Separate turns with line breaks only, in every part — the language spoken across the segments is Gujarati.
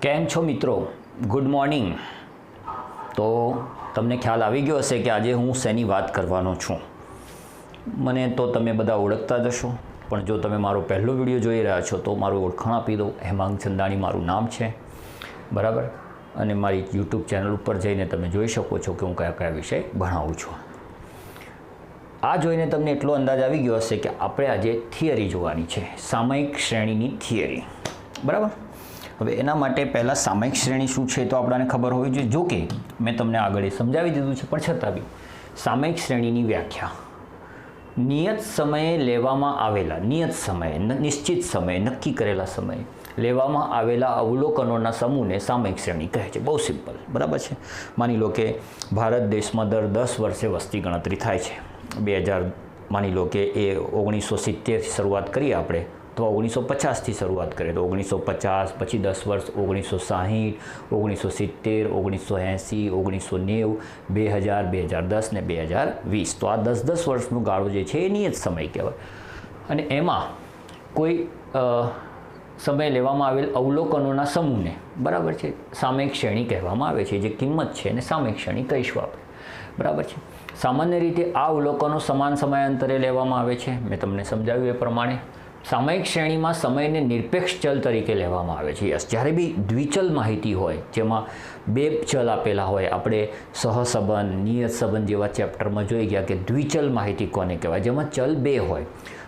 કેમ છો મિત્રો? Good morning. તો તમને ખ્યાલ આવી ગયો હશે કે આજે હું શેની વાત કરવાનો છું. મને તો તમે બધા ઓળખતા જ હશો, પણ જો તમે મારો પહેલો વિડીયો જોઈ રહ્યા છો તો મારું ઓળખાણ આપી દો. હેમાંગ ચંદાણી મારું નામ છે, બરાબર. અને મારી યુટ્યુબ ચેનલ ઉપર જઈને તમે જોઈ શકો છો કે હું કયા કયા વિષય ભણાવું છું. આ જોઈને તમને એટલો અંદાજ આવી ગયો હશે કે આપણે આજે થિયરી જોવાની છે, સામયિક શ્રેણીની થિયરી, બરાબર. હવે એના માટે પહેલાં સામયિક શ્રેણી શું છે તો આપણને ખબર હોવી જોઈએ. જો કે મેં તમને આગળ સમજાવી દીધું છે, પણ છતાં બી સામયિક શ્રેણીની વ્યાખ્યા નિયત સમયે લેવામાં આવેલા, નિયત સમયે, નિશ્ચિત સમયે, નક્કી કરેલા સમયે લેવામાં આવેલા અવલોકનોના સમૂહને સામયિક શ્રેણી કહે છે. બહુ સિમ્પલ, બરાબર છે. માની લો કે ભારત દેશમાં દર 10 વર્ષે વસ્તી ગણતરી થાય છે. 2000 માની લો કે એ 1970થી શરૂઆત કરીએ આપણે, તો 1950થી શરૂઆત કરીએ તો 1950, પછી 10 વર્ષ 1960, 1970, 1980, 1990, 2000, 2010 ને 2020. તો આ 10-10 વર્ષનો ગાળો જે છે એ નિયત સમય કહેવાય. અને એમાં કોઈ સમય લેવામાં આવેલ અવલોકનોના સમૂહને, બરાબર છે, સામયિક શ્રેણી કહેવામાં આવે છે. જે કિંમત છે એને સામયિક શ્રેણી કહીશું આપણે, બરાબર છે. સામાન્ય રીતે આ અવલોકનો સમાન સમયાંતરે લેવામાં આવે છે. મેં તમને સમજાવ્યું એ પ્રમાણે સામયિક શ્રેણીમાં સમયને નિરપેક્ષ ચલ તરીકે લેવામાં આવે છે. યસ, જ્યારે બી દ્વિચલ માહિતી હોય, જેમાં બે ચલ આપેલા હોય, આપણે સહસંબંધ, નિયત સંબંધ જેવા ચેપ્ટરમાં જોઈ ગયા કે દ્વિચલ માહિતી કોને કહેવાય, જેમાં ચલ બે હોય.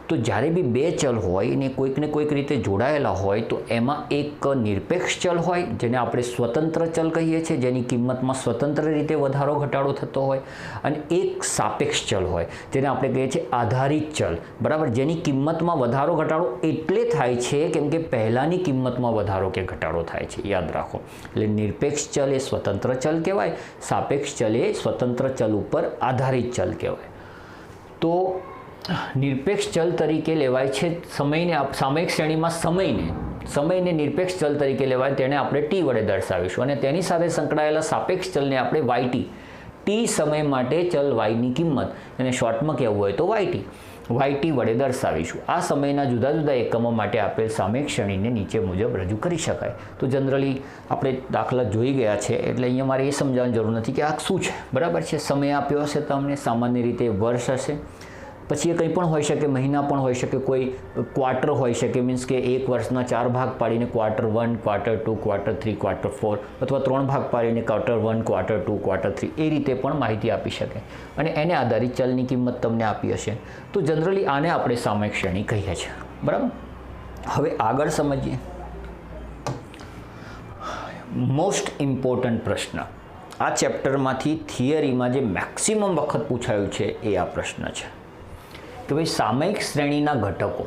તો જ્યારે બી બે ચલ હોય ને કોઈકને કોઈક રીતે જોડાયેલા હોય, તો એમાં એક નિરપેક્ષ ચલ હોય જેને આપણે સ્વતંત્ર ચલ કહીએ છીએ, જેની કિંમતમાં સ્વતંત્ર રીતે વધારો ઘટાડો થતો હોય, અને એક સાપેક્ષ ચલ હોય જેને આપણે કહીએ છીએ આધારિત ચલ, બરાબર, જેની કિંમતમાં વધારો ઘટાડો એટલે થાય છે કેમ કે પહેલાંની કિંમતમાં વધારો કે ઘટાડો થાય છે. યાદ રાખો. એટલે નિરપેક્ષ ચલ એ સ્વતંત્ર ચલ કહેવાય, સાપેક્ષ ચલ એ સ્વતંત્ર ચલ ઉપર આધારિત ચલ કહેવાય. તો નિરપેક્ષ ચલ તરીકે લેવાય છે સમયને. સામયિક શ્રેણીમાં સમયને નિરપેક્ષ ચલ તરીકે લેવાય, તેને આપણે ટી વડે દર્શાવીશું. અને તેની સાથે સંકળાયેલા સાપેક્ષ ચલને આપણે વાયટી, ટી સમય માટે ચલ વાયની કિંમત, એને શોર્ટમાં કહેવું હોય તો વાયટી વડે દર્શાવીશું. આ સમયના જુદા જુદા એકમો માટે આપેલ સામયિક શ્રેણીને નીચે મુજબ રજૂ કરી શકાય. તો જનરલી આપણે દાખલા જોઈ ગયા છે, એટલે અહીંયા મારે એ સમજાવવાની જરૂર નથી કે આ શું છે, બરાબર છે. સમય આપ્યો હશે તમને, સામાન્ય રીતે વર્ષ હશે, પછી એ કંઈ પણ હોઈ શકે, મહિના પણ હોઈ શકે, કોઈ ક્વાર્ટર હોઈ શકે, મીન્સ કે એક વર્ષના 4 ભાગ પાડીને ક્વાર્ટર 1, ક્વાર્ટર 2, ક્વાર્ટર 3, ક્વાર્ટર 4, અથવા 3 ભાગ પાડીને ક્વાર્ટર 1, ક્વાર્ટર 2, ક્વાર્ટર 3, એ રીતે પણ માહિતી આપી શકે. અને એને આધારિત ચલની કિંમત તમને આપી હશે. તો જનરલી આને આપણે સામયિક શ્રેણી કહીએ છીએ, બરાબર. હવે આગળ સમજીએ. મોસ્ટ ઇમ્પોર્ટન્ટ પ્રશ્ન આ ચેપ્ટરમાંથી થિયરીમાં જે મેક્સિમમ વખત પૂછાયું છે એ આ પ્રશ્ન છે કે ભાઈ સામયિક શ્રેણીના ઘટકો,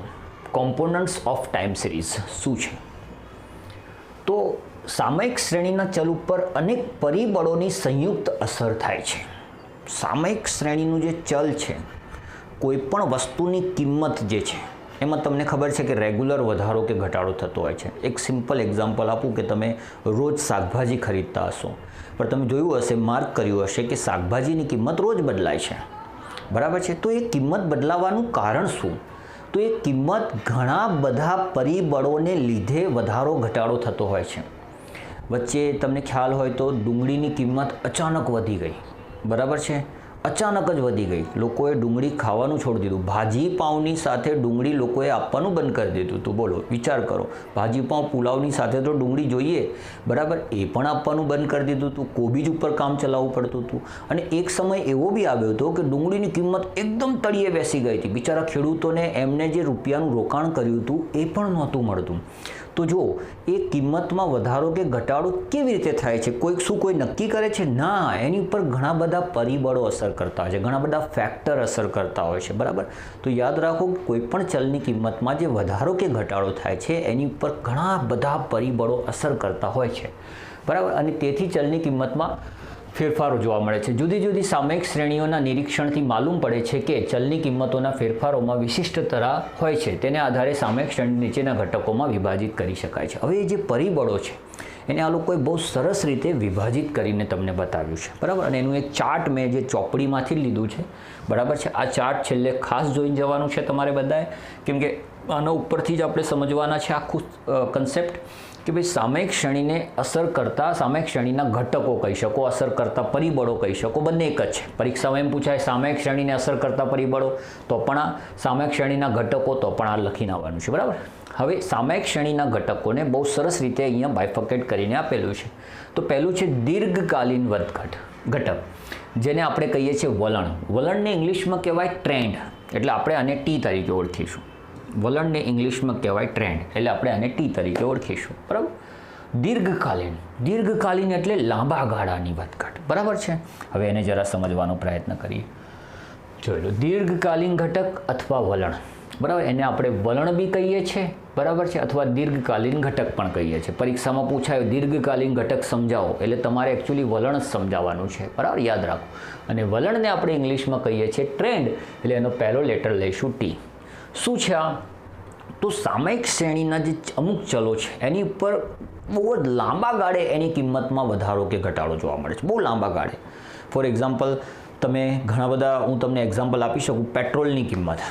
કોમ્પોનન્ટ્સ ઓફ ટાઈમ સિરીઝ શું છે. તો સામયિક શ્રેણીના ચલ ઉપર અનેક પરિબળોની સંયુક્ત અસર થાય છે. સામયિક શ્રેણીનું જે ચલ છે, કોઈ પણ વસ્તુની કિંમત જે છે એમાં તમને ખબર છે કે રેગ્યુલર વધારો કે ઘટાડો થતો હોય છે. એક સિમ્પલ એક્ઝામ્પલ આપું કે તમે રોજ શાકભાજી ખરીદતા હશો, પણ તમે જોયું હશે, માર્ક કર્યું હશે કે શાકભાજીની કિંમત રોજ બદલાય છે, બરાબર છે. તો એ કિંમત બદલાવાનું કારણ શું? તો એ કિંમત ઘણા બધા પરિબળોને લીધે વધારો ઘટાડો થતો હોય છે. વચ્ચે તમને ખ્યાલ હોય તો ડુંગળીની કિંમત અચાનક વધી ગઈ, બરાબર છે, અચાનક જ વધી ગઈ. લોકોએ ડુંગળી ખાવાનું છોડી દીધું. ભાજી પાઉંની સાથે ડુંગળી લોકોએ આપવાનું બંધ કરી દીધું હતું. બોલો, વિચાર કરો. ભાજી પાઉં પુલાવની સાથે તો ડુંગળી જોઈએ, બરાબર, એ પણ આપવાનું બંધ કરી દીધું હતું. કોબીજ ઉપર કામ ચલાવવું પડતું હતું. અને એક સમય એવો બી આવ્યો હતો કે ડુંગળીની કિંમત એકદમ તળિયે બેસી ગઈ હતી. બિચારા ખેડૂતોને એમને જે રૂપિયાનું રોકાણ કર્યું હતું એ પણ નહોતું મળતું. તો જો એ કિંમતમાં વધારો કે ઘટાડો કેવી રીતે થાય છે? કોઈ નક્કી કરે છે? ના, એની ઉપર ઘણા બધા પરિબળો અસર કરતા હોય છે, ઘણા બધા ફેક્ટર અસર કરતા હોય છે, બરાબર. તો યાદ રાખો, કોઈ પણ ચલની કિંમતમાં જે વધારો કે ઘટાડો થાય છે એની ઉપર ઘણા બધા પરિબળો અસર કરતા હોય છે, બરાબર. અને તેથી ચલની કિંમતમાં ફેરફારો જોવા મળે છે. જુદી જુદી સામયિક શ્રેણીઓના નિરીક્ષણથી માલુમ પડે છે કે ચલની કિંમતોના ફેરફારોમાં વિશિષ્ટતા હોય છે. તેને આધારે સામયિક શ્રેણી નીચેના ઘટકોમાં વિભાજિત કરી શકાય છે. હવે એ જે પરિબળો છે એને આ લોકોએ બહુ સરસ રીતે વિભાજિત કરીને તમને બતાવ્યું છે, બરાબર. અને એનું એક ચાર્ટ મેં જે ચોપડીમાંથી લીધું છે, બરાબર છે. આ ચાર્ટ છેલ્લે ખાસ જોઈને જવાનું છે તમારે બધાએ, કેમ કે આના ઉપરથી જ આપણે સમજવાના છે આખું કન્સેપ્ટ કે ભાઈ સામયિક શ્રેણીને અસર કરતા સામયિક શ્રેણીના ઘટકો કહી શકો, અસર કરતા પરિબળો કહી શકો, બંને એક જ છે. પરીક્ષામાં એમ પૂછાય સામયિક શ્રેણીને અસર કરતા પરિબળો, તો પણ આ સામયિક શ્રેણીના ઘટકો, તો પણ આ લખીને આવવાનું છે. બરાબર. હવે સામયિક શ્રેણીના ઘટકોને બહુ સરસ રીતે અહીંયા બાયફર્કેટ કરીને આપેલું છે. તો પહેલું છે દીર્ઘકાલીન ઘટક, જેને આપણે કહીએ છીએ વલણ. વલણને ઇંગ્લિશમાં કહેવાય ટ્રેન્ડ, એટલે આપણે આને ટી તરીકે ઓળખીશું. વલણને ઇંગ્લિશમાં કહેવાય ટ્રેન્ડ, એટલે આપણે આને ટી તરીકે ઓળખીશું. બરાબર. દીર્ઘકાલીન એટલે લાંબા ગાળાની વધઘટ. બરાબર છે. હવે એને જરા સમજવાનો પ્રયત્ન કરીએ. જોઈ લો, દીર્ઘકાલીન ઘટક અથવા વલણ. બરાબર, એને આપણે વલણ બી કહીએ છીએ. બરાબર છે, અથવા દીર્ઘકાલીન ઘટક પણ કહીએ છીએ. પરીક્ષામાં પૂછાયું દીર્ઘકાલીન ઘટક સમજાવો, એટલે તમારે એકચ્યુઅલી વલણ જ સમજાવવાનું છે. બરાબર, યાદ રાખો. અને વલણને આપણે ઇંગ્લિશમાં કહીએ છીએ ટ્રેન્ડ, એટલે એનો પહેલો લેટર લઈશું ટી. શું છે આ? તો સામયિક શ્રેણીના જે અમુક ચલો છે એની ઉપર બહુ જ લાંબા ગાળે એની કિંમતમાં વધારો કે ઘટાડો જોવા મળે છે, બહુ લાંબા ગાળે. ફોર એક્ઝામ્પલ, તમે ઘણા બધા, હું તમને એક્ઝામ્પલ આપી શકું. પેટ્રોલની કિંમત,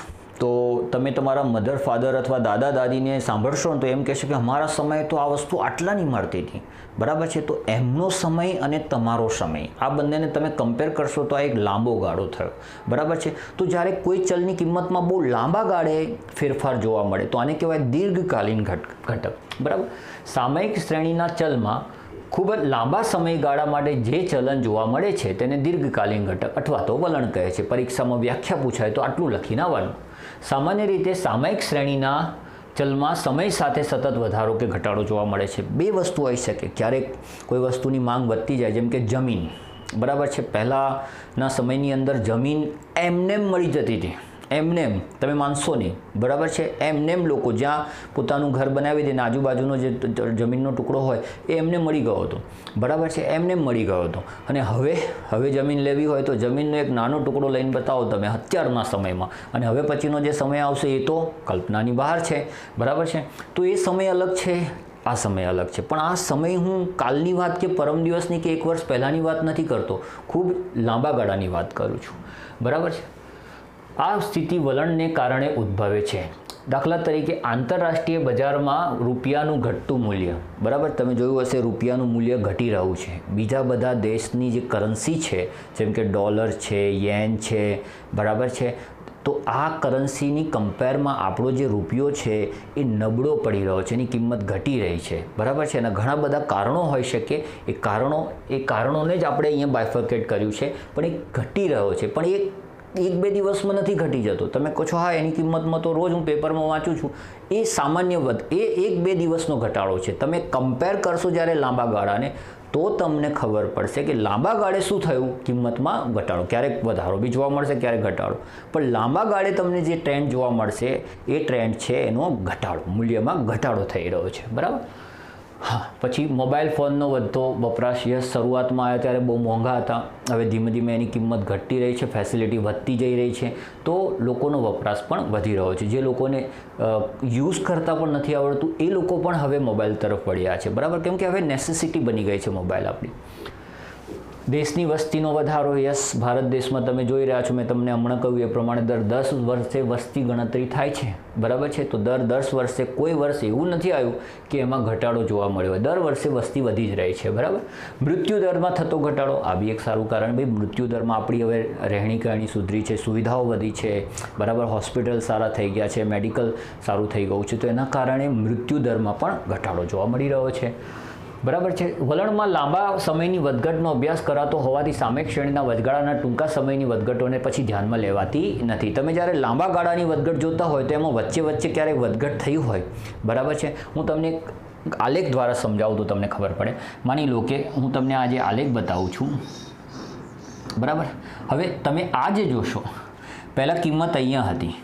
તો તમે તમારા મધર ફાધર અથવા દાદા દાદીને સાંભળશો ને તો એમ કહેશે કે અમારા સમયે તો આ વસ્તુ આટલાની મળતી હતી. બરાબર છે. તો એમનો સમય અને તમારો સમય, આ બંનેને તમે કમ્પેર કરશો તો આ એક લાંબો ગાળો થયો. બરાબર છે. તો જ્યારે કોઈ ચલની કિંમતમાં બહુ લાંબા ગાળે ફેરફાર જોવા મળે તો આને કહેવાય દીર્ઘકાલીન ઘટક. બરાબર. સામયિક શ્રેણીના ચલમાં ખૂબ જ લાંબા સમયગાળા માટે જે ચલન જોવા મળે છે તેને દીર્ઘકાલીન ઘટક અથવા તો વલણ કહે છે. પરીક્ષામાં વ્યાખ્યા પૂછાય તો આટલું લખીને આવવાનું. સામાન્ય રીતે સામયિક શ્રેણીના ચલમાં સમય સાથે સતત વધારો કે ઘટાડો જોવા મળે છે. બે વસ્તુ હોઈ શકે. ક્યારેક કોઈ વસ્તુની માંગ વધતી જાય, જેમ કે જમીન. બરાબર છે. પહેલાંના સમયની અંદર જમીન એમનેમ મળી જતી હતી, એમનેમ, તમે માનશો નહીં. બરાબર છે. એમનેમ લોકો જ્યાં પોતાનું ઘર બનાવી દે ને આજુબાજુનો જે જમીનનો ટુકડો હોય એ એમને મળી ગયો હતો. બરાબર છે. એમનેમ મળી ગયો હતો. અને હવે જમીન લેવી હોય તો જમીનનો એક નાનો ટુકડો લઈને બતાવો તમે અત્યારના સમયમાં, અને હવે પછીનો જે સમય આવશે એ તો કલ્પનાની બહાર છે. બરાબર છે. તો એ સમય અલગ છે, આ સમય અલગ છે. પણ આ સમય હું કાલની વાત કે પરમ દિવસની કે એક વર્ષ પહેલાંની વાત નથી કરતો, ખૂબ લાંબા ગાળાની વાત કરું છું. બરાબર છે. આ સ્થિતિ વલણને કારણે ઉદ્ભવે છે. દાખલા તરીકે આંતરરાષ્ટ્રીય બજારમાં રૂપિયાનું ઘટતું મૂલ્ય. બરાબર, તમે જોયું હશે રૂપિયાનું મૂલ્ય ઘટી રહ્યું છે. બીજા બધા દેશની જે કરન્સી છે, જેમ કે ડોલર છે, યેન છે, બરાબર છે, તો આ કરન્સીની કમ્પેરમાં આપણો જે રૂપિયો છે એ નબળો પડી રહ્યો છે, એની કિંમત ઘટી રહી છે. બરાબર છે. અને ઘણા બધા કારણો હોઈ શકે. એ કારણોને જ આપણે અહીંયા બાયફર્કેટ કર્યું છે. પણ એ ઘટી રહ્યો છે, પણ એક બે દિવસમાં નથી ઘટી જતો. તમે કહો છો હા એની કિંમતમાં તો રોજ હું પેપરમાં વાંચું છું, એ સામાન્ય એક બે દિવસનો ઘટાડો છે. તમે કમ્પેર કરશો જ્યારે લાંબા ગાળાને તો તમને ખબર પડશે કે લાંબા ગાળે શું થયું, કિંમતમાં ઘટાડો. ક્યારેક વધારો બી જોવા મળશે, ક્યારેક ઘટાડો. પણ લાંબા ગાળે તમને જે ટ્રેન્ડ જોવા મળશે એ ટ્રેન્ડ છે એનો ઘટાડો, મૂલ્યમાં ઘટાડો થઈ રહ્યો છે. બરાબર. હા, પછી મોબાઈલ ફોનનો વધતો વપરાશ. યસ, શરૂઆતમાં આવ્યા ત્યારે બહુ મોંઘા હતા, હવે ધીમે ધીમે એની કિંમત ઘટતી રહી છે, ફેસિલિટી વધતી જઈ રહી છે, તો લોકોનો વપરાશ પણ વધી રહ્યો છે. જે લોકોને યુઝ કરતાં પણ નથી આવડતું એ લોકો પણ હવે મોબાઈલ તરફ વળ્યા છે. બરાબર, કેમ કે હવે નેસેસિટી બની ગઈ છે મોબાઈલ આપણી. દેશની વસ્તીનો વધારો. યસ, ભારત દેશમાં તમે જોઈ રહ્યા છો, મેં તમને હમણાં કહ્યું એ પ્રમાણે દર 10 વર્ષે વસ્તી ગણતરી થાય છે. બરાબર છે. તો દર 10 વર્ષે કોઈ વર્ષ એવું નથી આવ્યું કે એમાં ઘટાડો જોવા મળ્યો હોય. દર વર્ષે વસ્તી વધી જ રહી છે. બરાબર. મૃત્યુદરમાં થતો ઘટાડો, આ બી એક સારું કારણ. ભાઈ, મૃત્યુદરમાં આપણી હવે રહેણી કહેણી સુધરી છે, સુવિધાઓ વધી છે. બરાબર, હોસ્પિટલ સારા થઈ ગયા છે, મેડિકલ સારું થઈ ગયું છે, તો એના કારણે મૃત્યુદરમાં પણ ઘટાડો જોવા મળી રહ્યો છે. બરાબર છે. વલણમાં લાંબા સમયની વધઘટનો અભ્યાસ કરાતો હોવાથી સામયિક શ્રેણીના વચગાળાના ટૂંકા સમયની વધઘટોને પછી ધ્યાનમાં લેવાતી નથી. તમે જ્યારે લાંબા ગાળાની વધઘટ જોતા હોય તો એમાં વચ્ચે ક્યારેક વધઘટ થઈ હોય. બરાબર છે. હું તમને આલેખ દ્વારા સમજાવું તો તમને ખબર પડે. માની લો કે હું તમને આજે આલેખ બતાવું છું. બરાબર. હવે તમે આ જે જોશો, પહેલાં કિંમત અહીંયા હતી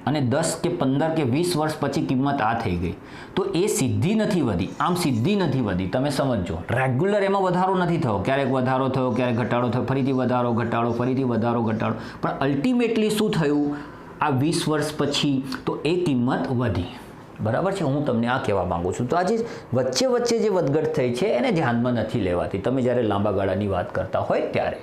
અને 10 કે 15 કે 20 વર્ષ પછી કિંમત આ થઈ ગઈ, તો એ સીધી નથી વધી, આમ સીધી નથી વધી. તમે સમજો, રેગ્યુલર એમાં વધારો નથી થયો. ક્યારેક વધારો થયો, ક્યારેક ઘટાડો થયો, ફરીથી વધારો ઘટાડો, ફરીથી વધારો ઘટાડો. પણ અલ્ટિમેટલી શું થયું, આ 20 વર્ષ પછી તો એ કિંમત વધી. બરાબર છે. હું તમને આ કહેવા માગું છું. તો આજે વચ્ચે જે વધઘટ થઈ છે એને ધ્યાનમાં નથી લેવાતી તમે જ્યારે લાંબા ગાળાની વાત કરતા હોય ત્યારે.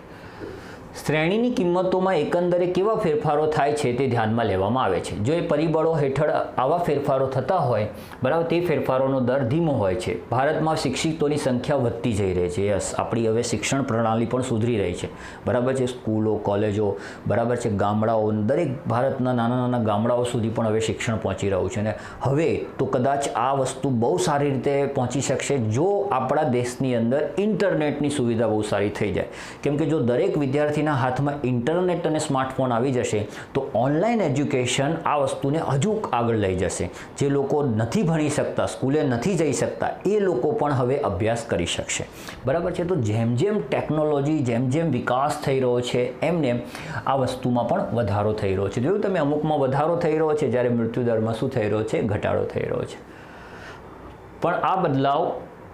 શ્રેણીની કિંમતોમાં એકંદરે કેવા ફેરફારો થાય છે તે ધ્યાનમાં લેવામાં આવે છે. જો એ પરિબળો હેઠળ આવા ફેરફારો થતા હોય, બરાબર, તે ફેરફારોનો દર ધીમો હોય છે. ભારતમાં શિક્ષિતોની સંખ્યા વધતી જઈ રહી છે. યસ, આપણી હવે શિક્ષણ પ્રણાલી પણ સુધરી રહી છે, બરાબર છે. સ્કૂલો, કોલેજો, બરાબર છે, ગામડાઓ, દરેક ભારતના નાના નાના ગામડાઓ સુધી પણ હવે શિક્ષણ પહોંચી રહ્યું છે. અને હવે તો કદાચ આ વસ્તુ બહુ સારી રીતે પહોંચી શકશે જો આપણા દેશની અંદર ઇન્ટરનેટની સુવિધા બહુ સારી થઈ જાય. કેમ કે જો દરેક વિદ્યાર્થી હાથમાં ઇન્ટરનેટ અને સ્માર્ટફોન આવી જશે તો ઓનલાઈન એજ્યુકેશન આ વસ્તુને હજુ આગળ લઈ જશે. જે લોકો નથી ભણી શકતા, સ્કૂલે નથી જઈ શકતા, એ લોકો પણ હવે અભ્યાસ કરી શકશે, બરાબર છે. તો જેમ જેમ ટેકનોલોજી, જેમ જેમ વિકાસ થઈ રહ્યો છે, એમને આ વસ્તુમાં પણ વધારો થઈ રહ્યો છે. જોયું તમે, અમુકમાં વધારો થઈ રહ્યો છે, જ્યારે મૃત્યુદરમાં શું થઈ રહ્યો છે? ઘટાડો થઈ રહ્યો છે. પણ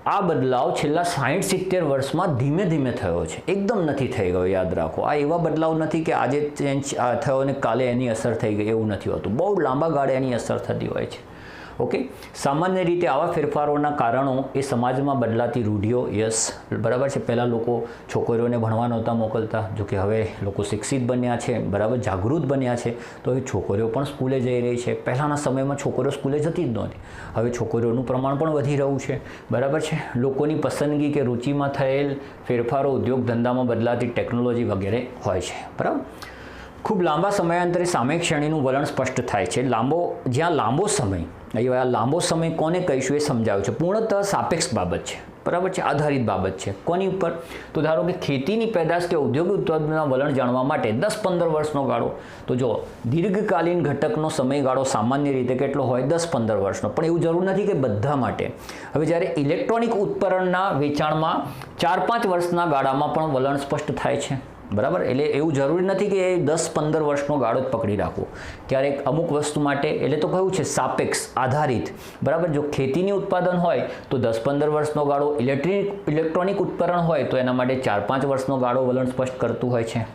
આ બદલાવ છેલ્લા 60-70 વર્ષમાં ધીમે ધીમે થયો છે, એકદમ નથી થઈ ગયો. યાદ રાખો, આ એવા બદલાવ નથી કે આજે ચેન્જ થયો ને કાલે એની અસર થઈ ગઈ, એવું નથી હોતું. બહુ લાંબા ગાળે એની અસર થતી હોય છે. ઓકે, સામાન્ય રીતે આવા ફેરફારોના કારણો એ સમાજમાં બદલાતી રૂઢિઓ. યસ, બરાબર છે. પહેલાં લોકો છોકરીઓને ભણવા નહોતા મોકલતા, જોકે હવે લોકો શિક્ષિત બન્યા છે, બરાબર, જાગૃત બન્યા છે, તો હવે છોકરીઓ પણ સ્કૂલે જઈ રહી છે. પહેલાંના સમયમાં છોકરીઓ સ્કૂલે જતી જ નહોતી, હવે છોકરીઓનું પ્રમાણ પણ વધી રહ્યું છે, બરાબર છે. લોકોની પસંદગી કે રુચિમાં થયેલ ફેરફારો ઉદ્યોગ ધંધામાં બદલાતી ટેકનોલોજી વગેરે હોય છે, બરાબર. ખૂબ લાંબા સમયાંતરે સામયિક શ્રેણીનું વલણ સ્પષ્ટ થાય છે. જ્યાં લાંબો સમય, આ લાંબો સમય કોને કહીશું એ સમજાવ્યું છે. પૂર્ણતઃ સાપેક્ષ બાબત છે, બરાબર છે, આધારિત બાબત છે. કોની ઉપર? તો ધારો કે ખેતીની પેદાશ કે ઔદ્યોગિક ઉત્પાદનના વલણ જાણવા માટે 10-15 વર્ષનો ગાળો. તો જો દીર્ઘકાલીન ઘટકનો સમયગાળો સામાન્ય રીતે કેટલો હોય? 10-15 વર્ષનો. પણ એવું જરૂર નથી કે બધા માટે. હવે જ્યારે ઇલેક્ટ્રોનિક ઉપકરણના વેચાણમાં 4-5 વર્ષના ગાળામાં પણ વલણ સ્પષ્ટ થાય છે, બરાબર. એટલે એવું જરૂરી નથી કે 10-15 વર્ષનો ગાળો જ પકડી રાખવો. ક્યારેક અમુક વસ્તુ માટે, એટલે તો કહ્યું છે સાપેક્ષ, આધારિત, બરાબર. જો ખેતીની ઉત્પાદન હોય તો 10-15 વર્ષનો ગાળો, ઇલેક્ટ્રોનિક ઉપકરણ હોય તો એના માટે 4-5 વર્ષનો ગાળો વલણ સ્પષ્ટ કરતું હોય છે.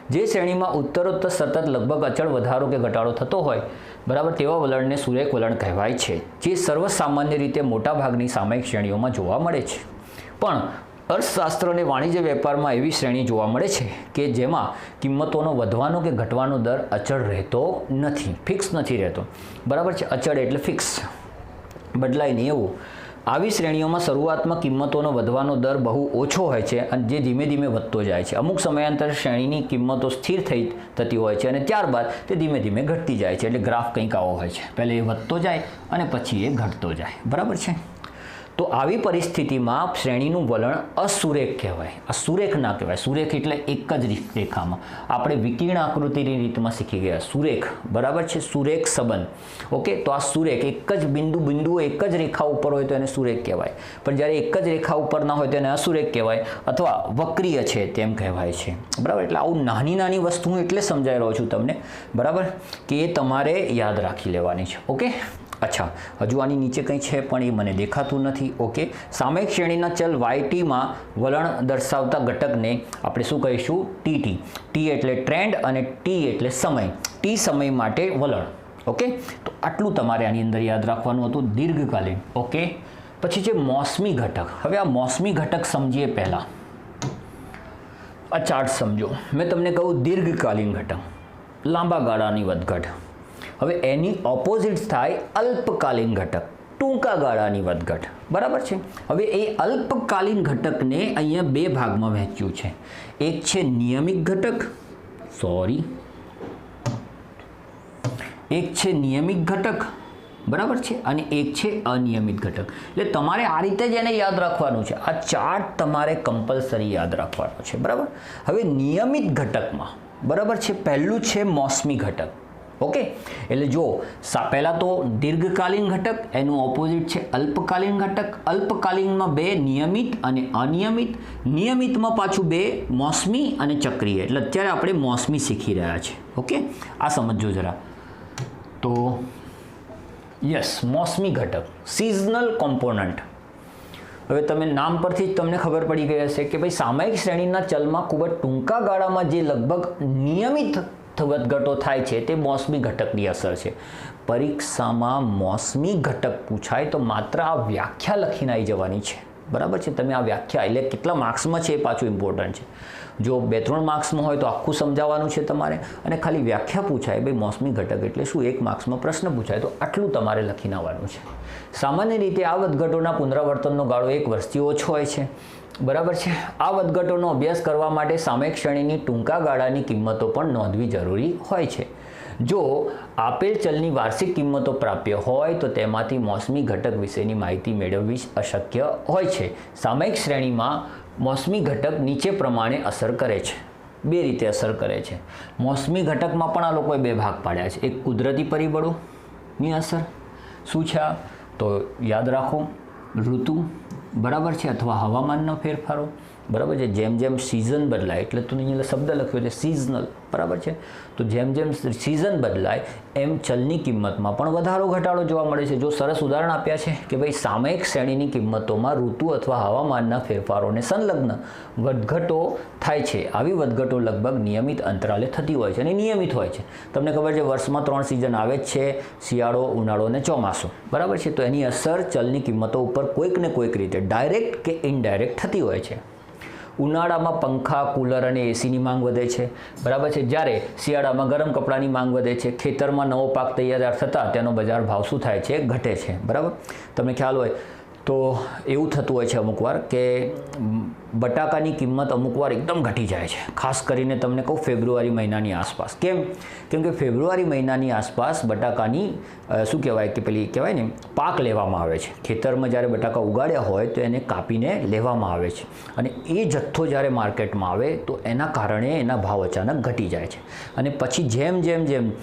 જે શ્રેણીમાં ઉત્તરોત્તર સતત લગભગ અચળ વધારો કે ઘટાડો થતો હોય, બરાબર, તેવા વલણને સુરેખ વલણ કહેવાય છે, જે સર્વસામાન્ય રીતે મોટાભાગની સામયિક શ્રેણીઓમાં જોવા મળે છે. પણ અર્થશાસ્ત્ર અને વાણિજ્ય વેપારમાં એવી શ્રેણી જોવા મળે છે કે જેમાં કિંમતોનો વધવાનો કે ઘટવાનો દર અચળ રહેતો નથી, ફિક્સ નથી રહેતો, બરાબર છે. અચળ એટલે ફિક્સ, બદલાય નહીં એવું. આવી શ્રેણીઓમાં શરૂઆતમાં કિંમતોનો વધવાનો દર બહુ ઓછો હોય છે અને જે ધીમે ધીમે વધતો જાય છે. અમુક સમયાંતરે શ્રેણીની કિંમતો સ્થિર થતી હોય છે અને ત્યારબાદ તે ધીમે ધીમે ઘટતી જાય છે. એટલે ગ્રાફ કંઈક આવો હોય છે, પહેલે એ વધતો જાય અને પછી એ ઘટતો જાય, બરાબર છે. તો આવી પરિસ્થિતિમાં શ્રેણીનું વલણ અસુરેખ કહેવાય. આ સુરેખ ના કહેવાય. સુરેખ એટલે એક જ રેખામાં. આપણે વિકર્ણ આકૃતિની રીતમાં શીખી ગયા. સુરેખ, બરાબર છે, સુરેખ સંબંધ. ઓકે, તો આ સુરેખ એક જ બિંદુઓ એક જ રેખા ઉપર હોય તો એને સુરેખ કહેવાય. પણ જ્યારે એક જ રેખા ઉપર ના હોય તો એને અસુરેખ કહેવાય અથવા વક્રીય છે તેમ કહેવાય છે, બરાબર. એટલે આવું નાની વસ્તુ હું એટલે સમજાવી રહ્યો છું તમને, બરાબર, કે એ તમારે યાદ રાખી લેવાની છે. ઓકે, અચ્છા, હજુ આની નીચે કંઈ છે પણ એ મને દેખાતું નથી. ઓકે, સામયિક શ્રેણીના ચલ YT-માં વલણ દર્શાવતા ઘટકને આપણે શું કહીશું? TT. T એટલે ટ્રેન્ડ અને T એટલે સમય. T સમય માટે વલણ. ઓકે, તો આટલું તમારે આની અંદર યાદ રાખવાનું હતું, દીર્ઘકાલીન. ઓકે, પછી છે મોસમી ઘટક. હવે આ મોસમી ઘટક સમજીએ પહેલાં આ ચાર્ટ સમજો. મેં તમને કહું દીર્ઘકાલીન ઘટક, લાંબા ગાળાની વધઘટ. હવે એની ઓપોઝિટ થાય અલ્પકાલીન ઘટક, ટૂંકા ગાળાની વધઘટ, બરાબર છે. હવે એ અલ્પકાલીન ઘટકને અહીંયા બે ભાગમાં વહેંચ્યું છે. એક છે નિયમિત ઘટક, એક છે નિયમિત ઘટક, બરાબર છે, અને એક છે અનિયમિત ઘટક. એટલે તમારે આ રીતે જ એને યાદ રાખવાનું છે. આ ચાર્ટ તમારે કમ્પલસરી યાદ રાખવાનો છે, બરાબર. હવે નિયમિત ઘટકમાં, બરાબર છે, પહેલું છે મોસમી ઘટક. ઓકે, એટલે જો પહેલાં તો દીર્ઘકાલીન ઘટક, એનું ઓપોઝિટ છે અલ્પકાલીન ઘટક. અલ્પકાલીનમાં બે નિયમિત અને અનિયમિત, નિયમિતમાં પાછું બે મોસમી અને ચક્રીય. એટલે અત્યારે આપણે મોસમી શીખી રહ્યા છીએ. ઓકે, આ સમજો જરા. તો યસ, મોસમી ઘટક, સિઝનલ કોમ્પોનન્ટ. હવે તમે નામ પરથી જ તમને ખબર પડી ગઈ હશે કે ભાઈ સામયિક શ્રેણીના ચલમાં ખૂબ જ ટૂંકા ગાળામાં જે લગભગ નિયમિત વધઘટો થાય છે તે મોસમી ઘટકની અસર છે. પરીક્ષામાં મોસમી ઘટક પૂછાય તો માત્ર આ વ્યાખ્યા લખીને આવી જવાની છે, બરાબર છે. તમે આ વ્યાખ્યા એટલે કેટલા માર્ક્સમાં છે એ પાછું ઇમ્પોર્ટન્ટ છે. જો 2-3 માર્ક્સમાં હોય તો આખું સમજાવવાનું છે તમારે, અને ખાલી વ્યાખ્યા પૂછાય ભાઈ મોસમી ઘટક એટલે શું, 1 માર્ક્સમાં પ્રશ્ન પૂછાય તો આટલું તમારે લખીને આવવાનું છે. સામાન્ય રીતે આ વધઘટોના પુનરાવર્તનનો ગાળો 1 વર્ષથી ઓછો હોય છે. બરાબર છે. આ વધઘટોનો અભ્યાસ કરવા માટે સામયિક શ્રેણીની ટૂંકા ગાળાની કિંમતો પણ નોંધવી જરૂરી હોય છે. જો આપેલ ચલની વાર્ષિક કિંમતો પ્રાપ્ય હોય તો તેમાંથી મોસમી ઘટક વિશેની માહિતી મેળવવી અશક્ય હોય છે. સામયિક શ્રેણીમાં મોસમી ઘટક નીચે પ્રમાણે અસર કરે છે. 2 રીતે અસર કરે છે. મોસમી ઘટકમાં પણ આ લોકોએ 2 ભાગ પાડ્યા છે. એક કુદરતી પરિબળોની અસર શું છે, તો યાદ રાખો ઋતુ, બરાબર છે, અથવા હવામાનના ફેરફારો, બરાબર છે. જેમ જેમ સિઝન બદલાય, એટલે તો અહીંયા શબ્દ લખ્યો છે સિઝનલ, બરાબર છે. તો જેમ જેમ સિઝન બદલાય એમ ચલની કિંમતમાં પણ વધારો ઘટાડો જોવા મળે છે. જો સરસ ઉદાહરણ આપ્યા છે કે ભાઈ સામયિક શ્રેણીની કિંમતોમાં ઋતુ અથવા હવામાનના ફેરફારોને સંલગ્ન વધઘટો થાય છે. આવી વધઘટો લગભગ નિયમિત અંતરાલે થતી હોય છે અને નિયમિત હોય છે. તમને ખબર છે વર્ષમાં 3 સિઝન આવે જ છે, શિયાળો, ઉનાળો અને ચોમાસું, બરાબર છે. તો એની અસર ચલની કિંમતો ઉપર કોઈક ને કોઈક રીતે ડાયરેક્ટ કે ઇનડાયરેક્ટ થતી હોય છે. ઉનાળામાં પંખા, કુલર અને એસીની માંગ વધે છે, બરાબર છે. જ્યારે શિયાળામાં ગરમ કપડાની માંગ વધે છે. ખેતરમાં નવો પાક તૈયાર થતાં તેનો બજાર ભાવ શું થાય છે, ઘટે છે, બરાબર. તમને ખ્યાલ હોય તો એવું થતું હોય છે અમુક વાર કે બટાકાની કિંમત અમુક વાર એકદમ ઘટી જાય છે. ખાસ કરીને તમને કહું ફેબ્રુઆરી મહિનાની આસપાસ. કેમ કે ફેબ્રુઆરી મહિનાની આસપાસ બટાકાની શું કહેવાય કે પેલી કહેવાય ને પાક લેવામાં આવે છે. ખેતરમાં જ્યારે બટાકા ઉગાડ્યા હોય તો એને કાપીને લેવામાં આવે છે, અને એ જથ્થો જ્યારે માર્કેટમાં આવે તો એના કારણે એના ભાવ અચાનક ઘટી જાય છે. અને પછી જેમ જેમ જેમ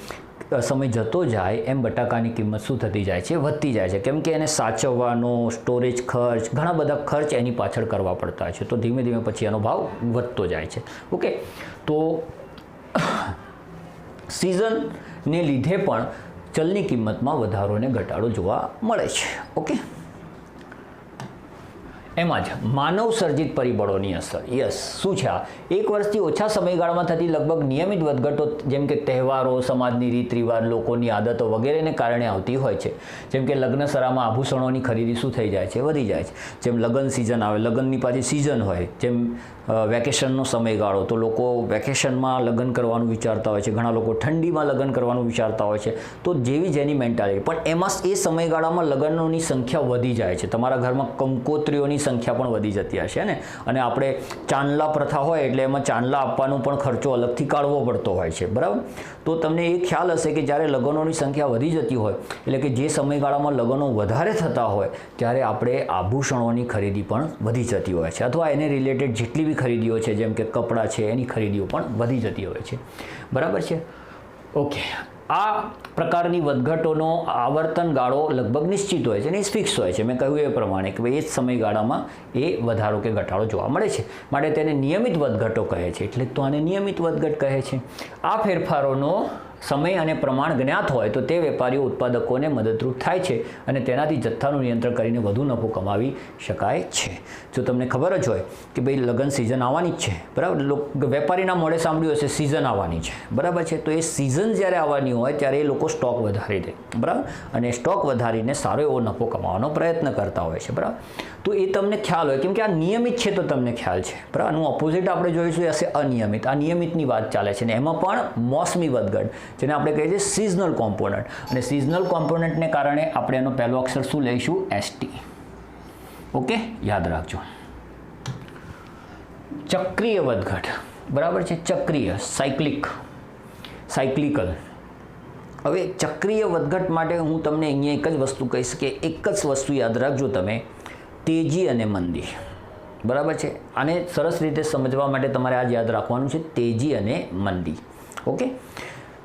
સમય જતો જાય એમ બટાકાની કિંમત શું થતી જાય છે, વધતી જાય છે. કેમ કે એને સાચવવાનો સ્ટોરેજ ખર્ચ, ઘણા બધા ખર્ચ એની પાછળ કરવા પડતા હોય છે. તો ધીમે ધીમે પછી એનો ભાવ વધતો જાય છે. ઓકે, તો સિઝનને લીધે પણ ચલની કિંમતમાં વધારો અને ઘટાડો જોવા મળે છે. ઓકે, એમાં જ માનવ સર્જિત પરિબળોની અસર. યસ, શું છે આ? 1 વર્ષથી ઓછા સમયગાળામાં થતી લગભગ નિયમિત વધઘટો, જેમ કે તહેવારો, સમાજની રીત રિવાજ, લોકોની આદતો વગેરેને કારણે આવતી હોય છે. જેમ કે લગ્નસરામાં આભૂષણોની ખરીદી શું થઈ જાય છે, વધી જાય છે. જેમ લગ્ન સિઝન આવે, લગ્નની પાછી સિઝન હોય. જેમ વેકેશનનો સમયગાળો, તો લોકો વેકેશનમાં લગ્ન કરવાનું વિચારતા હોય છે. ઘણા લોકો ઠંડીમાં લગ્ન કરવાનું વિચારતા હોય છે. તો જેવી જેની મેન્ટાલિટી, પણ એમાં એ સમયગાળામાં લગ્નોની સંખ્યા વધી જાય છે. તમારા ઘરમાં કંકોત્રીઓની સંખ્યા પણ વધી જતી હશે ને. અને આપણે ચાંદલા પ્રથા હોય એટલે એમાં ચાંદલા આપવાનો પણ ખર્ચો અલગથી કાઢવો પડતો હોય છે, બરાબર. તો તમને એ ખ્યાલ હશે કે જ્યારે લગ્નોની સંખ્યા વધી જતી હોય, એટલે કે જે સમયગાળામાં લગ્નો વધારે થતા હોય ત્યારે આપણે આભૂષણોની ખરીદી પણ વધી જતી હોય છે, અથવા એને રિલેટેડ જેટલી બી ખરીદીઓ છે જેમ કે કપડાં છે એની ખરીદીઓ પણ વધી જતી હોય છે, બરાબર છે. ઓકે, આ પ્રકારની વધઘટોનો આવર્તન ગાળો લગભગ નિશ્ચિત હોય છે અને ફિક્સ હોય છે. મેં કહ્યું એ પ્રમાણે કે ભાઈ એ જ સમયગાળામાં એ વધારો કે ઘટાડો જોવા મળે છે, માટે તેને નિયમિત વધઘટો કહે છે. એટલે તો આને નિયમિત વધઘટ કહે છે. આ ફેરફારોનો સમય અને પ્રમાણ જ્ઞાત હોય તો તે વેપારીઓ ઉત્પાદકોને મદદરૂપ થાય છે અને તેનાથી જથ્થાનું નિયંત્રણ કરીને વધુ નફો કમાવી શકાય છે. જો તમને ખબર જ હોય કે ભાઈ લગ્ન સિઝન આવવાની જ છે, બરાબર, વેપારીના મોઢે સાંભળ્યું હશે સિઝન આવવાની છે, બરાબર છે. તો એ સિઝન જ્યારે આવવાની હોય ત્યારે એ લોકો સ્ટોક વધારી દે, બરાબર, અને સ્ટોક વધારીને સારો એવો નફો કમાવાનો પ્રયત્ન કરતા હોય છે, બરાબર. તો એ તમને ખ્યાલ હોય, કેમ કે આ નિયમિત છે તો તમને ખ્યાલ છે, બરાબર. આનું ઓપોઝિટ આપણે જોઈશું એ હશે અનિયમિત. આ નિયમિતની વાત ચાલે છે, અને એમાં પણ મોસમી વધઘટ, જેને આપણે કહીએ છીએ સિઝનલ કોમ્પોનન્ટ. અને સિઝનલ કોમ્પોનન્ટને કારણે આપણે એનો પહેલો અક્ષર શું લઈશું, ST. ઓકે, યાદ રાખજો. ચક્રીય વધઘટ, બરાબર છે. ચક્રીય, સાયક્લિકલ. હવે ચક્રીય વધઘટ માટે હું તમને અહીંયા એક જ વસ્તુ કહીશ કે એક જ વસ્તુ યાદ રાખજો તમે, તેજી અને મંદી, બરાબર છે. આને સરસ રીતે સમજવા માટે તમારે આ યાદ રાખવાનું છે, તેજી અને મંદી. ઓકે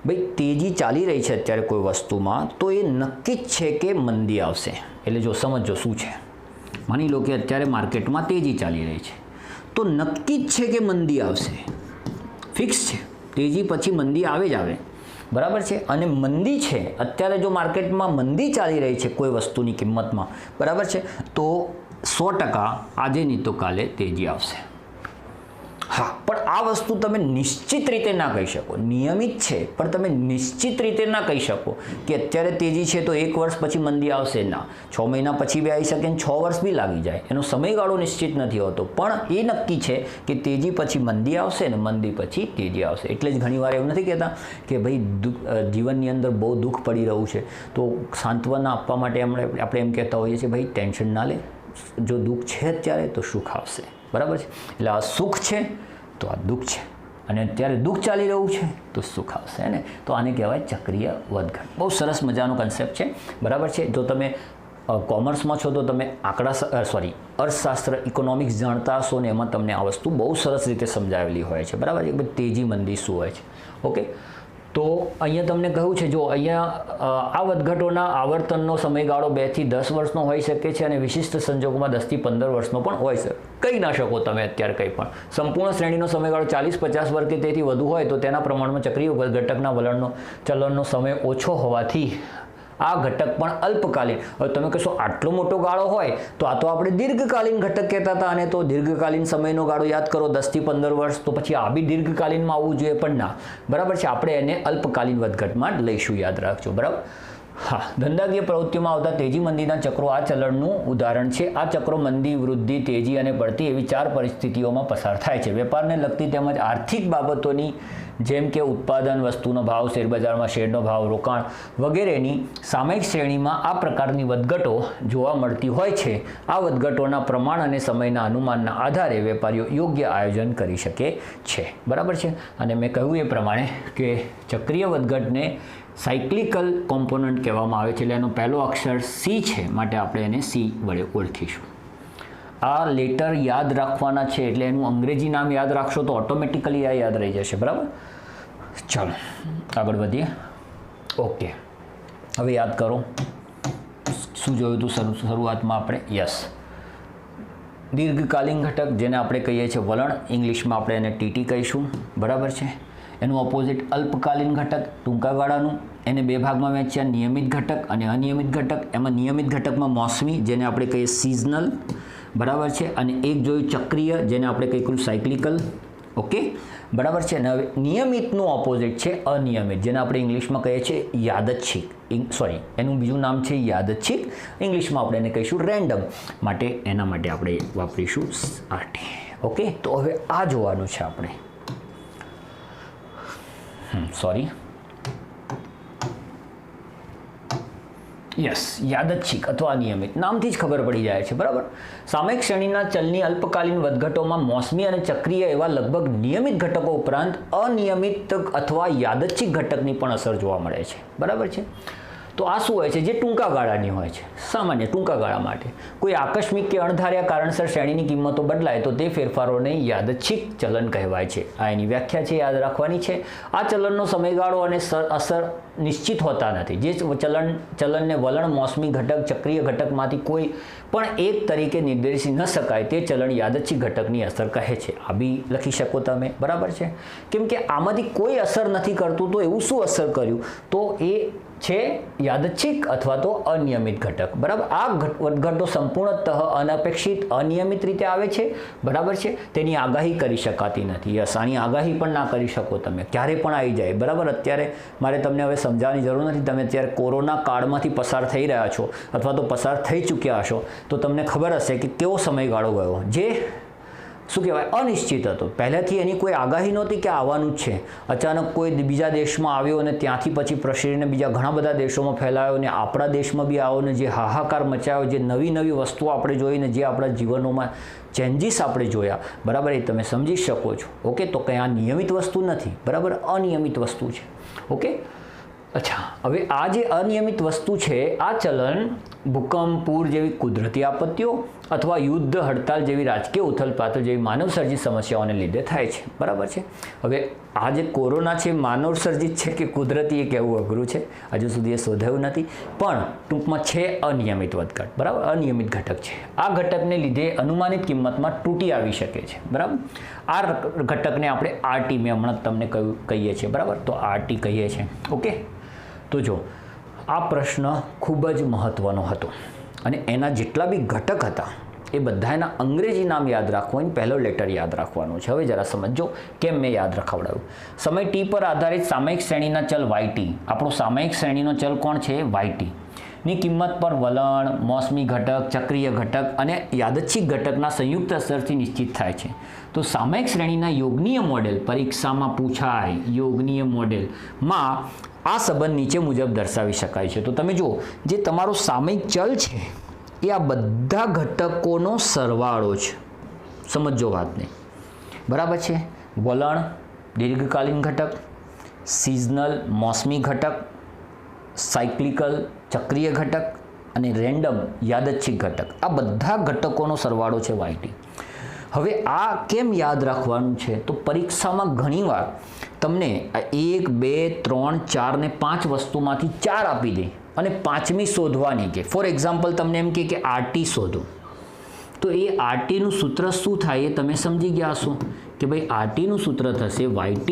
ભાઈ, તેજી ચાલી રહી છે અત્યારે કોઈ વસ્તુમાં તો એ નક્કી જ છે કે મંદી આવશે. એટલે જો સમજો શું છે, માની લો કે અત્યારે માર્કેટમાં તેજી ચાલી રહી છે તો નક્કી જ છે કે મંદી આવશે, ફિક્સ છે. તેજી પછી મંદી આવે જ આવે, બરાબર છે. અને મંદી છે અત્યારે, જો માર્કેટમાં મંદી ચાલી રહી છે કોઈ વસ્તુની કિંમતમાં, બરાબર છે, તો 100% આજે નહીં તો કાલે તેજી આવશે. હા, પણ આ વસ્તુ તમે નિશ્ચિત રીતે ના કહી શકો. નિયમિત છે પણ તમે નિશ્ચિત રીતે ના કહી શકો કે અત્યારે તેજી છે તો 1 વર્ષ પછી મંદી આવશે. ના, 6 મહિના પછી બી આવી શકે ને 6 વર્ષ બી લાગી જાય. એનો સમયગાળો નિશ્ચિત નથી હોતો, પણ એ નક્કી છે કે તેજી પછી મંદી આવશે ને મંદી પછી તેજી આવશે. એટલે જ ઘણીવાર એવું નથી કહેતા કે ભાઈ જીવનની અંદર બહુ દુઃખ પડી રહ્યું છે તો સાંત્વના આપવા માટે આપણે એમ કહેતા હોઈએ છીએ ભાઈ ટેન્શન ના લે, જો દુઃખ છે અત્યારે તો સુખ આવશે. બરાબર છે? એટલે આ સુખ છે તો આ દુઃખ છે, અને અત્યારે દુઃખ ચાલી રહ્યું છે તો સુખ આવશે ને. તો આને કહેવાય ચક્રીય વધઘટ. બહુ સરસ મજાનો કન્સેપ્ટ છે. બરાબર છે? જો તમે કોમર્સમાં છો તો તમે અર્થશાસ્ત્ર ઇકોનોમિક્સ જાણતા હશો ને એમાં તમને આ વસ્તુ બહુ સરસ રીતે સમજાવેલી હોય છે. બરાબર છે? તેજી મંદી શું હોય છે. ઓકે, તો અહીંયા તમને કહ્યું છે, જો અહીંયા આ વધઘટોના આવર્તનનો સમયગાળો 2 થી 10 વર્ષનો હોઈ શકે છે અને વિશિષ્ટ સંજોગોમાં 10 થી 15 વર્ષનો પણ હોય છે. કહી ના શકો તમે અત્યારે કંઈ પણ. સંપૂર્ણ શ્રેણીનો સમયગાળો 40-50 વર્ષ કે તેથી વધુ હોય તો તેના પ્રમાણમાં ચક્રીય ઘટકના ચલણનો સમય ઓછો હોવાથી આ ઘટક પણ અલ્પકાલીન. હવે તમે કહેશો આટલો મોટો ગાળો હોય તો આ તો આપણે દીર્ઘકાલીન ઘટક કહેતા હતા, અને તો દીર્ઘકાલીન સમયનો ગાળો યાદ કરો 10 થી 15 વર્ષ, તો પછી આ બી દીર્ઘકાલીનમાં આવવું જોઈએ, પણ ના. બરાબર છે? આપણે એને અલ્પકાલીન વધઘટમાં જ લઈશું, યાદ રાખજો. બરાબર? હા, ધંધાકીય પ્રવૃત્તિઓમાં આવતા તેજી મંદીના ચક્રો આ ચલણનું ઉદાહરણ છે. આ ચક્રો મંદી, વૃદ્ધિ, તેજી અને બઢતી એવી 4 પરિસ્થિતિઓમાં પસાર થાય છે. વેપારને લગતી તેમજ આર્થિક બાબતોની જેમ કે ઉત્પાદન, વસ્તુનો ભાવ, શેરબજારમાં શેરનો ભાવ, રોકાણ વગેરેની સામયિક શ્રેણીમાં આ પ્રકારની વધઘટો જોવા મળતી હોય છે. આ વધઘટોના પ્રમાણ અને સમયના અનુમાનના આધારે વેપારીઓ યોગ્ય આયોજન કરી શકે છે. બરાબર છે? અને મેં કહ્યું એ પ્રમાણે કે ચક્રીય વધઘટને સાયક્લિકલ કોમ્પોનન્ટ કહેવામાં આવે છે. એટલે એનો પહેલો અક્ષર સી છે, માટે આપણે એને સી વડે ઓળખીશું. આ લેટર યાદ રાખવાના છે, એટલે એનું અંગ્રેજી નામ યાદ રાખશો તો ઓટોમેટિકલી આ યાદ રહી જશે. બરાબર? ચાલો આગળ વધીએ. ઓકે, હવે યાદ કરો શું જોયું હતું શરૂઆતમાં આપણે? યસ, દીર્ઘકાલીન ઘટક જેને આપણે કહીએ છીએ વલણ, ઇંગ્લિશમાં આપણે એને ટીટી કહીશું. બરાબર છે? એનું ઓપોઝિટ અલ્પકાલીન ઘટક, ટૂંકા ગાળાનું. એને 2 ભાગમાં વહેંચ્યા, નિયમિત ઘટક અને અનિયમિત ઘટક. એમાં નિયમિત ઘટકમાં મોસમી, જેને આપણે કહીએ સિઝનલ. બરાબર છે? અને એક જોયું ચક્રીય, જેને આપણે કહીશું સાયક્લિકલ. ઓકે, બરાબર છે? અને હવે નિયમિતનું ઓપોઝિટ છે અનિયમિત, જેને આપણે ઇંગ્લિશમાં કહીએ છીએ યાદચ્છિક. એનું બીજું નામ છે યાદચ્છિક, ઇંગ્લિશમાં આપણે એને કહીશું રેન્ડમ. માટે એના માટે આપણે વાપરીશું RT. ઓકે, તો હવે આ જોવાનું છે આપણે. યસ, યાદચ્છિક અથવા અનિયમિત, નામથી જ ખબર પડી જાય છે. બરાબર? સામયિક શ્રેણીના ચલની અલ્પકાલીન વધઘટોમાં મોસમી અને ચક્રીય એવા લગભગ નિયમિત ઘટકો ઉપરાંત અનિયમિત અથવા યાદચ્છિક ઘટકની પણ અસર જોવા મળે છે. બરાબર છે? તો આ શું હોય છે? જે ટૂંકા ગાળાની હોય છે, સામાન્ય ટૂંકા ગાળા માટે. કોઈ આકસ્મિક કે અણધાર્યા કારણસર શ્રેણીની કિંમતો બદલાય તો તે ફેરફારોને યાદચ્છિક ચલન કહેવાય છે. આ એની વ્યાખ્યા છે, યાદ રાખવાની છે. આ ચલનનો સમયગાળો અને અસર નિશ્ચિત હોતા નથી. જે ચલનને વલણ, મોસમી ઘટક, ચક્રીય ઘટકમાંથી કોઈ પણ એક તરીકે નિર્દેશી ન શકાય તે ચલણ યાદચ્છિક ઘટકની અસર કહે છે. આ બી લખી શકો તમે. બરાબર છે? કેમ કે આમાંથી કોઈ અસર નથી કરતું, તો એવું શું અસર કર્યું? તો એ છે યાદચ્છિક અથવા તો અનિયમિત ઘટક. બરાબર? આ વધઘટો સંપૂર્ણતઃ અનપેક્ષિત, અનિયમિત રીતે આવે છે. બરાબર છે? તેની આગાહી કરી શકાતી નથી. યસ, આની આગાહી પણ ના કરી શકો તમે, ક્યારે પણ આવી જાય. બરાબર? અત્યારે મારે તમને હવે સમજાવવાની જરૂર નથી. તમે અત્યારે કોરોના કાળમાંથી પસાર થઈ રહ્યા છો અથવા તો પસાર થઈ ચૂક્યા હશો, તો તમને ખબર હશે કે કેવો સમયગાળો ગયો જે શું કહેવાય અનિશ્ચિત હતો. પહેલાંથી એની કોઈ આગાહી નહોતી કે આવવાનું જ છે. અચાનક કોઈ બીજા દેશમાં આવ્યો અને ત્યાંથી પછી પ્રસરીને બીજા ઘણા બધા દેશોમાં ફેલાયો અને આપણા દેશમાં બી આવ્યો ને જે હાહાકાર મચાયો, જે નવી નવી વસ્તુઓ આપણે જોઈને જે આપણા જીવનોમાં ચેન્જીસ આપણે જોયા. બરાબર? એ તમે સમજી શકો છો. ઓકે, તો કંઈ આ નિયમિત વસ્તુ નથી. બરાબર? અનિયમિત વસ્તુ છે. ઓકે, અચ્છા, હવે આ જે અનિયમિત વસ્તુ છે, આ ચલન ભૂકંપ, પૂર જેવી કુદરતી આપત્તિઓ અથવા યુદ્ધ, હડતાલ જેવી રાજકીય ઉથલપાથલ જેવી માનવસર્જિત સમસ્યાઓને લીધે થાય છે. બરાબર છે? હવે આ જે કોરોના છે માનવસર્જિત છે કે કુદરતી, એ કહેવું અઘરું છે, હજુ સુધી એ શોધાયું નથી. પણ ટૂંકમાં છે અનિયમિત વધઘટ. બરાબર? અનિયમિત ઘટક છે. આ ઘટકને લીધે અનુમાનિત કિંમતમાં તૂટી આવી શકે છે. બરાબર? આ ઘટકને આપણે RT, મેં હમણાં તમને કહીએ છીએ. બરાબર? તો RT કહીએ છીએ. ઓકે, તો જો આ પ્રશ્ન ખૂબ જ મહત્ત્વનો હતો અને એના જેટલા બી ઘટક હતા એ બધાના અંગ્રેજી નામ યાદ રાખવાનું, પહેલો લેટર યાદ રાખવાનો છે. હવે જરા સમજો કેમ મેં યાદ રખાવડાવ્યું. સમય ટી પર આધારિત સામયિક શ્રેણીના ચલ yt, આપણો સામયિક શ્રેણીનો ચલ કોણ છે? yt ની કિંમત પર વલણ, મોસમી ઘટક, ચક્રીય ઘટક અને યાદચ્છિક ઘટકના સંયુક્ત અસરથી નિશ્ચિત થાય છે. તો સામયિક શ્રેણીના યોગનીય મોડેલ પરીક્ષામાં પૂછાય. યોગનીય મોડેલમાં આ સંબંધ નીચે મુજબ દર્શાવી શકાય છે. તો તમે જુઓ, જે તમારો સામયિક ચલ છે એ આ બધા ઘટકોનો સરવાળો છે. સમજો વાતને, બરાબર છે. વલણ દીર્ઘકાલીન ઘટક, સિઝનલ મોસમી ઘટક, સાયક્લિકલ ચક્રીય ઘટક અને રેન્ડમ યાદચ્છિક ઘટક, આ બધા ઘટકોનો સરવાળો છે yt. હવે આ કેમ યાદ રાખવાનું છે? તો પરીક્ષામાં ઘણીવાર તમને 1, 2, 3, 4 ને 5 વસ્તુમાંથી 4 આપી દે અને 5મી શોધવાની કે ફોર એક્ઝામ્પલ તમને એમ કે RT શોધો, તો એ RTનું સૂત્ર શું થાય એ તમે સમજી ગયા હશો કે ભાઈ RTનું સૂત્ર થશે yt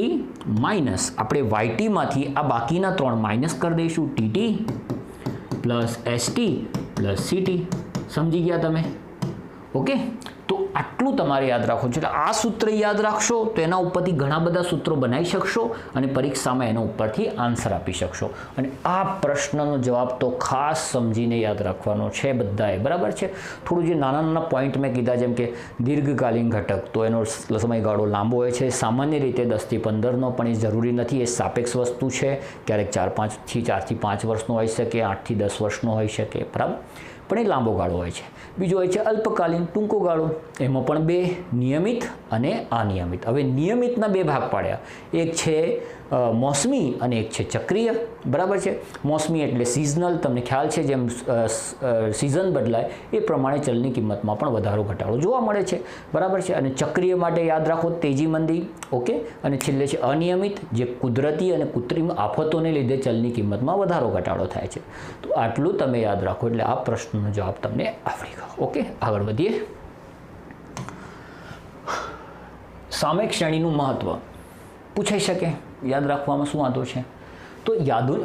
માઇનસ, આપણે ytમાંથી આ બાકીના 3 માઇનસ કરી દઈશું, TT plus ST plus CT. સમજી ગયા તમે? ઓકે, તો આટલું તમારે યાદ રાખવું છે. એટલે આ સૂત્ર યાદ રાખશો તો એના ઉપરથી ઘણા બધા સૂત્રો બનાવી શકશો અને પરીક્ષામાં એના ઉપરથી આન્સર આપી શકશો. અને આ પ્રશ્નનો જવાબ તો ખાસ સમજીને યાદ રાખવાનો છે બધાએ, બરાબર છે. થોડું જે નાના નાના પોઈન્ટ મેં કીધા, જેમ કે દીર્ઘકાલીન ઘટક, તો એનો સમયગાળો લાંબો હોય છે. સામાન્ય રીતે 10 થી 15નો, પણ એ જરૂરી નથી, એ સાપેક્ષ વસ્તુ છે. ક્યારેક 4 થી 5 વર્ષનો હોઈ શકે, 8 થી 10 વર્ષનો હોઈ શકે, બરાબર, પણ એ લાંબો ગાળો હોય છે. બીજો હોય છે અલ્પકાલીન, ટૂંકો ગાળો. એમાં પણ 2, નિયમિત અને અનિયમિત. હવે નિયમિતના 2 ભાગ પાડ્યા, એક છે મોસમી અને એક છે ચક્રીય, બરાબર છે. મોસમી એટલે સિઝનલ, તમને ખ્યાલ છે જેમ સિઝન બદલાય એ પ્રમાણે ચલની કિંમતમાં પણ વધારો ઘટાડો જોવા મળે છે, બરાબર છે. અને ચક્રીય માટે યાદ રાખો તેજી મંદી, ઓકે. અને છેલ્લે છે અનિયમિત, જે કુદરતી અને કૃત્રિમ આફતોને લીધે ચલની કિંમતમાં વધારો ઘટાડો થાય છે. તો આટલું તમે યાદ રાખો એટલે આ પ્રશ્નનો જવાબ તમને આવડી ગયો. ઓકે, આગળ વધીએ. સામયિક શ્રેણીનું મહત્વ પૂછાઈ શકે, યાદ રાખવામાં શું વાંધો છે? તો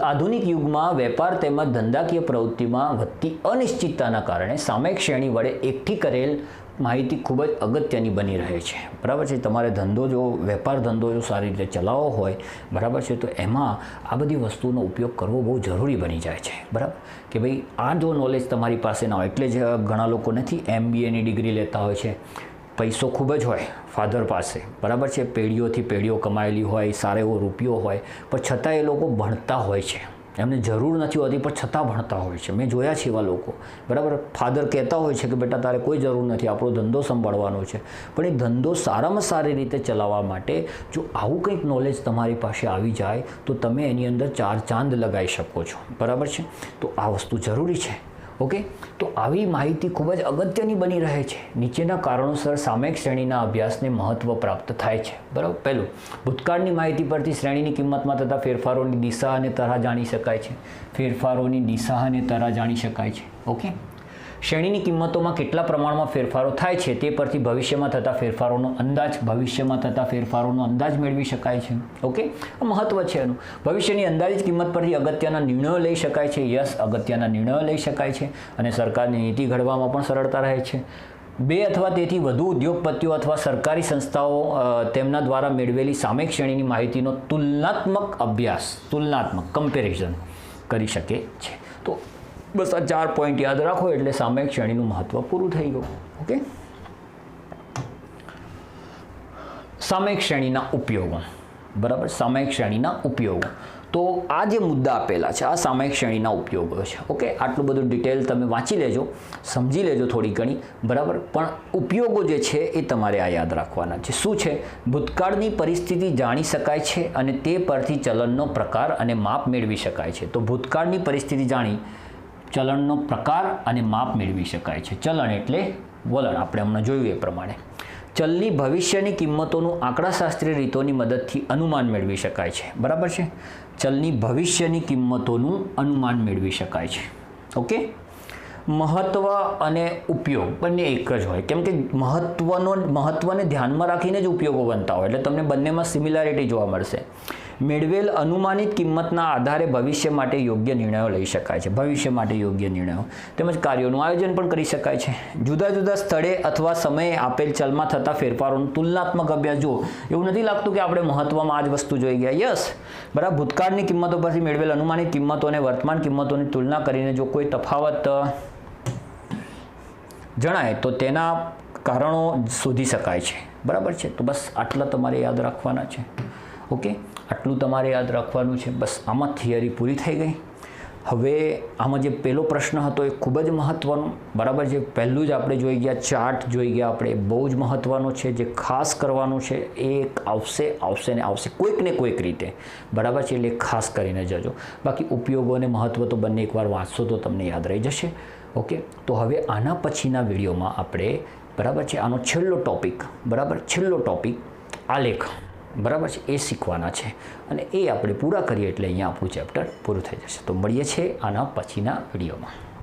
આધુનિક યુગમાં વેપાર તેમજ ધંધાકીય પ્રવૃત્તિમાં વધતી અનિશ્ચિતતાના કારણે સામયિક શ્રેણી વડે એકઠી કરેલ માહિતી ખૂબ જ અગત્યની બની રહે છે, બરાબર છે. તમારે વેપાર ધંધો જો સારી રીતે ચલાવવો હોય, બરાબર છે, તો એમાં આ બધી વસ્તુનો ઉપયોગ કરવો બહુ જરૂરી બની જાય છે, બરાબર. કે ભાઈ આ જો નોલેજ તમારી પાસે ના હોય, એટલે જ ઘણા લોકો નથી MBAની ડિગ્રી લેતા હોય છે. પૈસો ખૂબ જ હોય ફાધર પાસે, બરાબર છે, પેઢીઓથી પેઢીઓ કમાયેલી હોય, સારો એવો રૂપિયો હોય, પણ છતાં એ લોકો ભણતા હોય છે. એમને જરૂર નથી હોતી પણ છતાં ભણતા હોય છે. મેં જોયા છે એવા લોકો, બરાબર. ફાધર કહેતા હોય છે કે બેટા તારે કોઈ જરૂર નથી, આપણો ધંધો સંભાળવાનો છે, પણ એ ધંધો સારામાં સારી રીતે ચલાવવા માટે જો આવું કંઈક નોલેજ તમારી પાસે આવી જાય તો તમે એની અંદર 4 ચાંદ લગાવી શકો છો, બરાબર છે. તો આ વસ્તુ જરૂરી છે. ઓકે, તો આવી માહિતી ખૂબ જ અગત્યની બની રહે છે. નીચેના કારણોસર સામયિક શ્રેણીના અભ્યાસને મહત્વ પ્રાપ્ત થાય છે, બરાબર. પહેલું, ભૂતકાળની માહિતી પરથી શ્રેણીની કિંમતમાં થતા ફેરફારોની દિશા અને તરાહ જાણી શકાય છે. ફેરફારોની દિશા અને તરાહ જાણી શકાય છે. ઓકે, શ્રેણીની કિંમતોમાં કેટલા પ્રમાણમાં ફેરફારો થાય છે તે પરથી ભવિષ્યમાં થતા ફેરફારોનો અંદાજ મેળવી શકાય છે. ઓકે, આ મહત્વ છે એનું. ભવિષ્યની અંદાજિત કિંમત પરથી અગત્યના નિર્ણયો લઈ શકાય છે. યસ, અગત્યના નિર્ણયો લઈ શકાય છે અને સરકારની નીતિ ઘડવામાં પણ સરળતા રહે છે. 2 અથવા તેથી વધુ ઉદ્યોગપતિઓ અથવા સરકારી સંસ્થાઓ તેમના દ્વારા મેળવેલી સામયિક શ્રેણીની માહિતીનો તુલનાત્મક કમ્પેરિઝન કરી શકે છે. તો બસ આ 4 પોઈન્ટ યાદ રાખો એટલે સામયિક શ્રેણીનું મહત્વ પૂરું થઈ ગયું. ઓકે, સામયિક શ્રેણીના ઉપયોગો, બરાબર. સામયિક શ્રેણીના ઉપયોગો, તો આ જે મુદ્દા આપેલા છે આ સામયિક શ્રેણીના ઉપયોગો છે. ઓકે, આટલું બધું ડિટેલ તમે વાંચી લેજો, સમજી લેજો થોડી ઘણી, બરાબર. પણ ઉપયોગો જે છે એ તમારે આ યાદ રાખવાના છે. શું છે? ભૂતકાળની પરિસ્થિતિ જાણી શકાય છે અને તે પરથી ચલણનો પ્રકાર અને માપ મેળવી શકાય છે. તો ભૂતકાળની પરિસ્થિતિ જાણી ચલણનો પ્રકાર અને માપ મેળવી શકાય છે. ચલણ એટલે વલણ, આપણે હમણાં જોયું એ પ્રમાણે. ચલની ભવિષ્યની કિંમતોનું આંકડાશાસ્ત્રીય રીતોની મદદથી અનુમાન મેળવી શકાય છે, બરાબર છે. ચલની ભવિષ્યની કિંમતોનું અનુમાન મેળવી શકાય છે. ઓકે, મહત્વ અને ઉપયોગ બંને એક જ હોય, કેમ કે મહત્વને ધ્યાનમાં રાખીને જ ઉપયોગો બનતા હોય, એટલે તમને બંનેમાં સિમિલારિટી જોવા મળશે. મેળવેલ અનુમાનિત કિંમતના આધારે ભવિષ્ય માટે યોગ્ય નિર્ણયો લઈ શકાય છે. ભવિષ્ય માટે યોગ્ય નિર્ણયો તેમજ કાર્યોનું આયોજન પણ કરી શકાય છે. જુદા જુદા સ્થળે અથવા સમયે આપેલ ચલમાં થતા ફેરફારોનું તુલનાત્મક અભ્યાસ. જો એવું નથી લાગતું કે આપણે મહત્વમાં આ જ વસ્તુ જોઈ ગયા. યસ, બરાબર. ભૂતકાળની કિંમતો પરથી મેળવેલ અનુમાનિત કિંમતો અને વર્તમાન કિંમતોની તુલના કરીને જો કોઈ તફાવત જણાય તો તેના કારણો શોધી શકાય છે. બરાબર છે. તો બસ આટલા તમારે યાદ રાખવાના છે. ઓકે, આટલું તમારે યાદ રાખવાનું છે. બસ આમાં થિયરી પૂરી થઈ ગઈ. હવે આમાં જે પહેલો પ્રશ્ન હતો એ ખૂબ જ મહત્ત્વનો. બરાબર છે. પહેલું જ આપણે જોઈ ગયા, ચાર્ટ જોઈ ગયા આપણે, બહુ જ મહત્ત્વનો છે. જે ખાસ કરવાનું છે એ આવશે ને આવશે કોઈક ને કોઈક રીતે. બરાબર છે. એટલે ખાસ કરીને જજો. બાકી ઉપયોગો અને મહત્ત્વ તો બંને એકવાર વાંચશો તો તમને યાદ રહી જશે. ઓકે, તો હવે આના પછીના વિડીયોમાં આપણે, બરાબર છે, આનો છેલ્લો ટોપિક, બરાબર, છેલ્લો ટોપિક આલેખ, બરાબર છે, એ શીખવાના છે. અને એ આપણે પૂરા કરીએ એટલે અહીંયા આપણું ચેપ્ટર પૂરું થઈ જશે. તો મળીએ છીએ આના પછીના વિડીયોમાં.